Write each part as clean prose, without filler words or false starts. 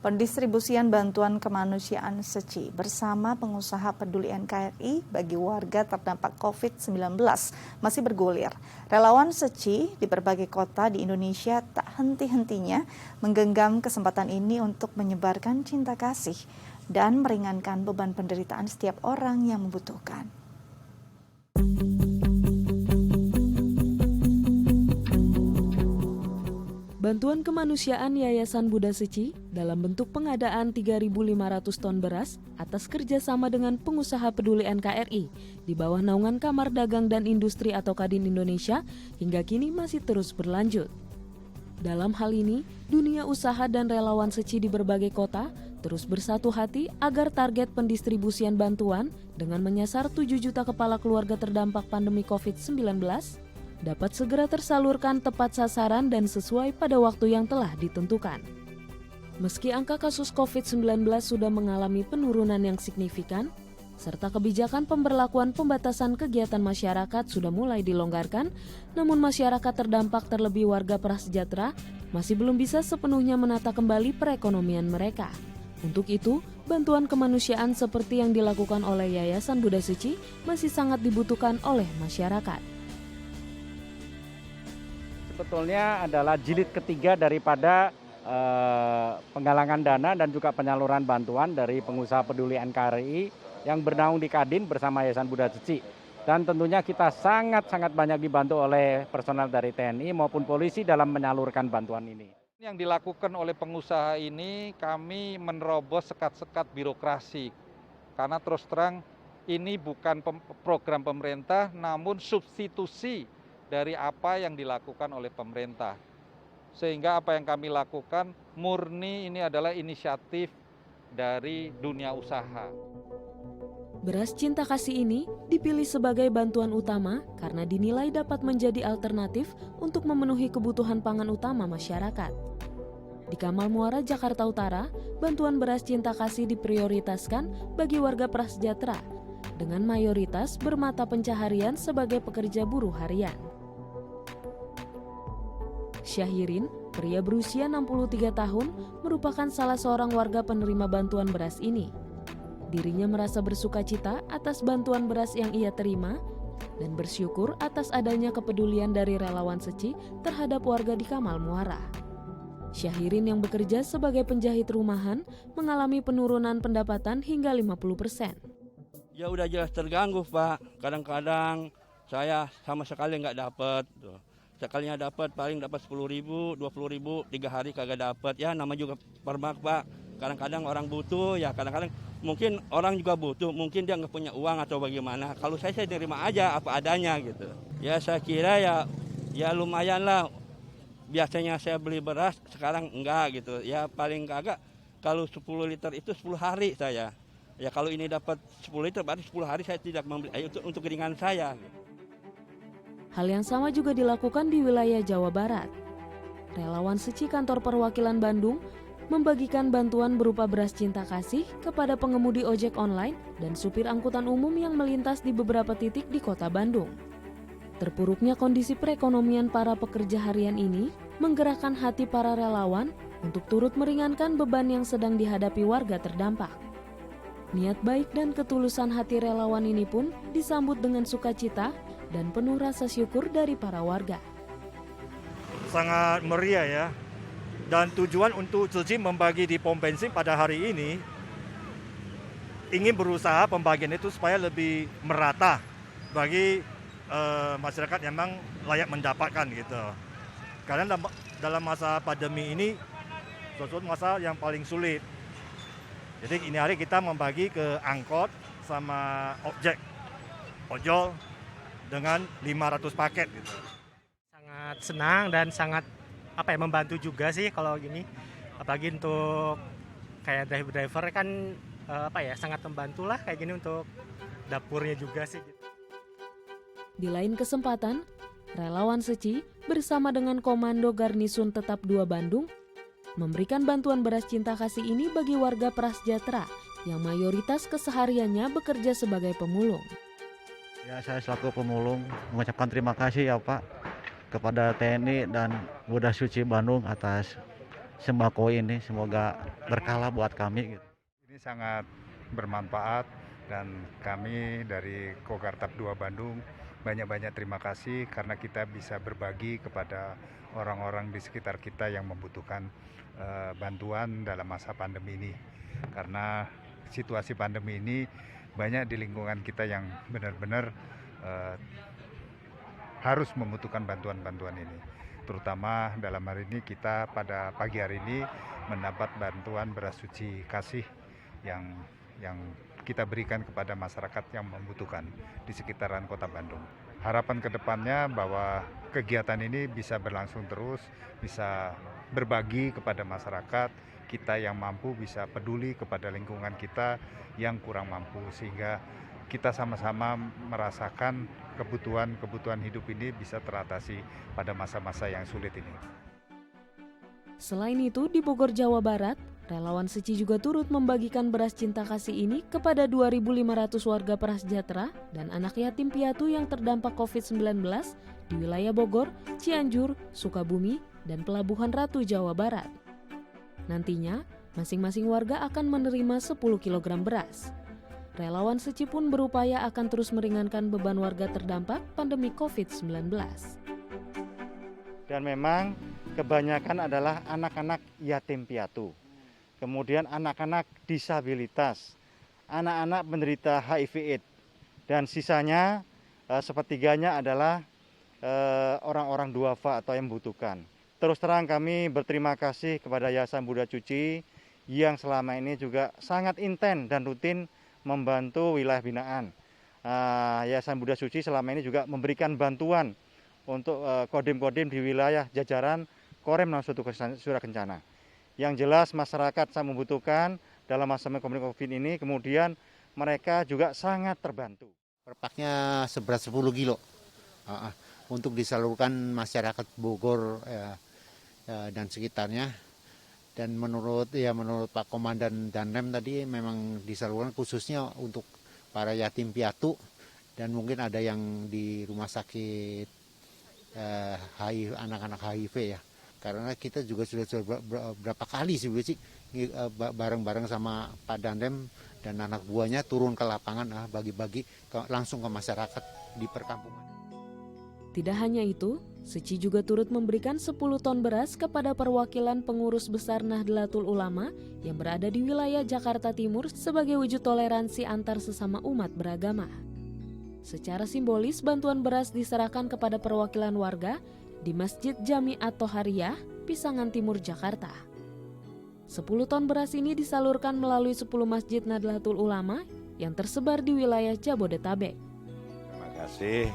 Pendistribusian bantuan kemanusiaan SECI bersama pengusaha peduli NKRI bagi warga terdampak COVID-19 masih bergulir. Relawan SECI di berbagai kota di Indonesia tak henti-hentinya menggenggam kesempatan ini untuk menyebarkan cinta kasih dan meringankan beban penderitaan setiap orang yang membutuhkan. Bantuan kemanusiaan Yayasan Buddha SECI dalam bentuk pengadaan 3.500 ton beras atas kerjasama dengan pengusaha peduli NKRI di bawah naungan Kamar Dagang dan Industri atau Kadin Indonesia hingga kini masih terus berlanjut. Dalam hal ini, dunia usaha dan relawan SECI di berbagai kota terus bersatu hati agar target pendistribusian bantuan dengan menyasar 7 juta kepala keluarga terdampak pandemi COVID-19 dapat segera tersalurkan tepat sasaran dan sesuai pada waktu yang telah ditentukan. Meski angka kasus COVID-19 sudah mengalami penurunan yang signifikan, serta kebijakan pemberlakuan pembatasan kegiatan masyarakat sudah mulai dilonggarkan, namun masyarakat terdampak terlebih warga prasejahtera masih belum bisa sepenuhnya menata kembali perekonomian mereka. Untuk itu, bantuan kemanusiaan seperti yang dilakukan oleh Yayasan Buddha SECI masih sangat dibutuhkan oleh masyarakat. Sebetulnya adalah jilid ketiga daripada penggalangan dana dan juga penyaluran bantuan dari pengusaha peduli NKRI yang bernaung di Kadin bersama Yayasan Buddha SECI. Dan tentunya kita sangat-sangat banyak dibantu oleh personel dari TNI maupun polisi dalam menyalurkan bantuan ini. Yang dilakukan oleh pengusaha ini kami menerobos sekat-sekat birokrasi. Karena terus terang ini bukan program pemerintah namun substitusi dari apa yang dilakukan oleh pemerintah. Sehingga apa yang kami lakukan murni ini adalah inisiatif dari dunia usaha. Beras cinta kasih ini dipilih sebagai bantuan utama karena dinilai dapat menjadi alternatif untuk memenuhi kebutuhan pangan utama masyarakat. Di Kamal Muara, Jakarta Utara, bantuan beras cinta kasih diprioritaskan bagi warga prasejahtera dengan mayoritas bermata pencaharian sebagai pekerja buruh harian. Syahirin, pria berusia 63 tahun, merupakan salah seorang warga penerima bantuan beras ini. Dirinya merasa bersukacita atas bantuan beras yang ia terima dan bersyukur atas adanya kepedulian dari relawan SECI terhadap warga di Kamal Muara. Syahirin yang bekerja sebagai penjahit rumahan mengalami penurunan pendapatan hingga 50%. Ya udah jelas terganggu, Pak. Kadang-kadang saya sama sekali nggak dapat. Sekalinya dapat paling dapat 10.000, 20.000, 3 hari kagak dapat. Ya nama juga permak, Pak. Kadang-kadang orang butuh, ya kadang-kadang mungkin orang juga butuh, mungkin dia nggak punya uang atau bagaimana. Kalau saya terima aja apa adanya gitu. Ya saya kira ya lumayan lah. Biasanya saya beli beras, sekarang enggak gitu. Ya paling kagak kalau 10 liter itu 10 hari saya. Ya kalau ini dapat 10 liter berarti 10 hari saya tidak membeli untuk ringan saya. Hal yang sama juga dilakukan di wilayah Jawa Barat. Relawan SECI Kantor Perwakilan Bandung membagikan bantuan berupa beras cinta kasih kepada pengemudi ojek online dan supir angkutan umum yang melintas di beberapa titik di kota Bandung. Terpuruknya kondisi perekonomian para pekerja harian ini menggerakkan hati para relawan untuk turut meringankan beban yang sedang dihadapi warga terdampak. Niat baik dan ketulusan hati relawan ini pun disambut dengan sukacita dan penuh rasa syukur dari para warga. Sangat meriah ya. Dan tujuan untuk SECI membagi di pom bensin pada hari ini ingin berusaha pembagian itu supaya lebih merata bagi masyarakat yang memang layak mendapatkan gitu. Karena dalam masa pandemi ini suatu masa yang paling sulit. Jadi ini hari kita membagi ke angkot sama ojol dengan 500 paket gitu. Sangat senang dan sangat membantu juga sih kalau gini. Apalagi untuk kayak driver kan sangat membantu lah kayak gini untuk dapurnya juga sih gitu. Di lain kesempatan, relawan SECI bersama dengan Komando Garnisun Tetap 2 Bandung memberikan bantuan beras cinta kasih ini bagi warga prasejahtera yang mayoritas kesehariannya bekerja sebagai pemulung. Ya, saya selaku pemulung mengucapkan terima kasih ya Pak kepada TNI dan Buddha SECI Bandung atas sembako ini semoga berkah buat kami gitu. Ini sangat bermanfaat dan kami dari Kogartab 2 Bandung banyak-banyak terima kasih karena kita bisa berbagi kepada orang-orang di sekitar kita yang membutuhkan bantuan dalam masa pandemi ini. Karena situasi pandemi ini banyak di lingkungan kita yang benar-benar harus membutuhkan bantuan-bantuan ini. Terutama dalam hari ini kita pada pagi hari ini mendapat bantuan beras suci kasih yang kita berikan kepada masyarakat yang membutuhkan di sekitaran Kota Bandung. Harapan kedepannya bahwa kegiatan ini bisa berlangsung terus, bisa berbagi kepada masyarakat, kita yang mampu bisa peduli kepada lingkungan kita yang kurang mampu, sehingga kita sama-sama merasakan kebutuhan hidup ini bisa teratasi pada masa-masa yang sulit ini. Selain itu, di Bogor, Jawa Barat, relawan Seci juga turut membagikan beras cinta kasih ini kepada 2.500 warga prasejahtera dan anak yatim piatu yang terdampak COVID-19 di wilayah Bogor, Cianjur, Sukabumi, dan Pelabuhan Ratu, Jawa Barat. Nantinya, masing-masing warga akan menerima 10 kg beras. Relawan Seci pun berupaya akan terus meringankan beban warga terdampak pandemi COVID-19. Dan memang kebanyakan adalah anak-anak yatim piatu, kemudian anak-anak disabilitas, anak-anak penderita HIV/AIDS, dan sisanya sepertiganya adalah orang-orang duafa atau yang membutuhkan. Terus terang kami berterima kasih kepada Yayasan Buddha Suci yang selama ini juga sangat intens dan rutin membantu wilayah binaan. Yayasan Buddha Suci selama ini juga memberikan bantuan untuk kodim-kodim di wilayah jajaran Korem 61 Surakencana. Yang jelas masyarakat sangat membutuhkan dalam masa pandemi COVID ini, kemudian mereka juga sangat terbantu. Per paknya seberat 10 kilo untuk disalurkan masyarakat Bogor dan sekitarnya. Dan menurut Pak Komandan Danrem tadi memang disalurkan khususnya untuk para yatim piatu dan mungkin ada yang di rumah sakit anak-anak HIV ya. Karena kita juga sudah berapa kali sih bareng-bareng sama Pak Danrem dan anak buahnya turun ke lapangan bagi-bagi langsung ke masyarakat di perkampungan. Tidak hanya itu, Seci juga turut memberikan 10 ton beras kepada perwakilan pengurus besar Nahdlatul Ulama yang berada di wilayah Jakarta Timur sebagai wujud toleransi antar sesama umat beragama. Secara simbolis, bantuan beras diserahkan kepada perwakilan warga di Masjid Jami At-Tohariyah, Pisangan Timur, Jakarta. 10 ton beras ini disalurkan melalui 10 masjid Nahdlatul Ulama yang tersebar di wilayah Jabodetabek. Terima kasih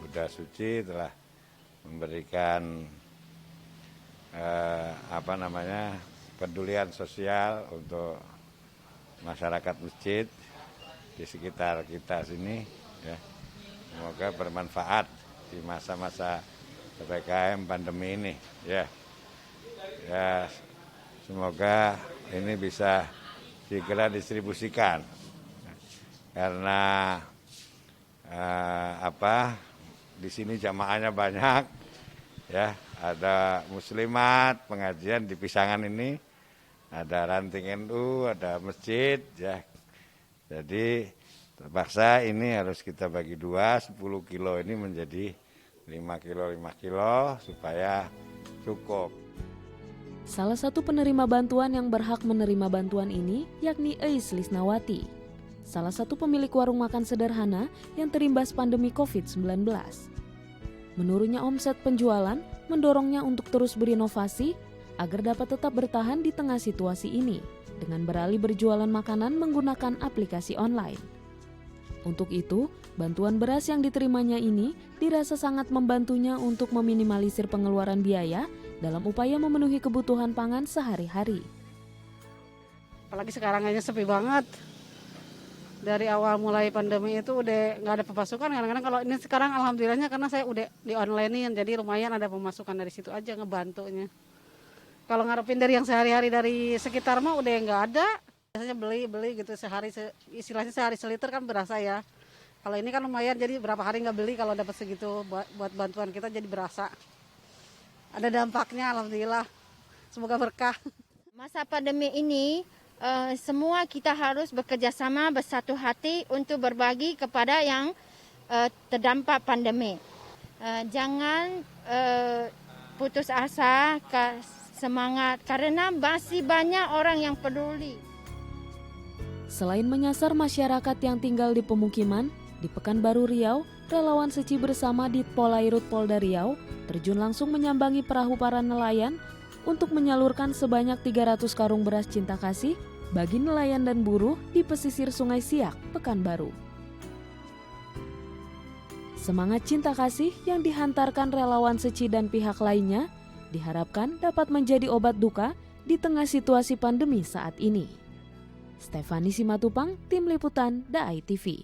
Buddha Suci telah memberikan pedulian sosial untuk masyarakat masjid di sekitar kita sini. Ya, semoga bermanfaat di masa-masa PPKM pandemi ini. Ya, semoga ini bisa segera distribusikan karena di sini jamaahnya banyak. Ya, ada muslimat pengajian di Pisangan ini, ada ranting NU, ada masjid. Ya, jadi terpaksa ini harus kita bagi 10 kilo ini menjadi 5 kilo supaya cukup. Salah satu penerima bantuan yang berhak menerima bantuan ini yakni Eis Lisnawati, salah satu pemilik warung makan sederhana yang terimbas pandemi COVID-19. Menurutnya omset penjualan mendorongnya untuk terus berinovasi agar dapat tetap bertahan di tengah situasi ini dengan beralih berjualan makanan menggunakan aplikasi online. Untuk itu, bantuan beras yang diterimanya ini dirasa sangat membantunya untuk meminimalisir pengeluaran biaya dalam upaya memenuhi kebutuhan pangan sehari-hari. Apalagi sekarang aja sepi banget. Dari awal mulai pandemi itu udah nggak ada pemasukan. Kadang-kadang kalau ini sekarang alhamdulillahnya karena saya udah di online-in, jadi lumayan ada pemasukan dari situ aja ngebantunya. Kalau ngarepin dari yang sehari-hari dari sekitar mah udah nggak ada. Biasanya beli gitu istilahnya sehari seliter kan berasa ya. Kalau ini kan lumayan, jadi berapa hari nggak beli kalau dapat segitu buat bantuan kita jadi berasa. Ada dampaknya alhamdulillah. semoga berkah. Masa pandemi ini, semua kita harus bekerja sama bersatu hati untuk berbagi kepada yang terdampak pandemi. Jangan putus asa, semangat karena masih banyak orang yang peduli. Selain menyasar masyarakat yang tinggal di pemukiman, di Pekanbaru Riau, relawan Seci bersama Ditpolairut Polda Riau terjun langsung menyambangi perahu para nelayan untuk menyalurkan sebanyak 300 karung beras cinta kasih bagi nelayan dan buruh di pesisir Sungai Siak, Pekanbaru. Semangat cinta kasih yang dihantarkan relawan Seci dan pihak lainnya diharapkan dapat menjadi obat duka di tengah situasi pandemi saat ini. Stefani Simatupang, Tim Liputan, DAI TV.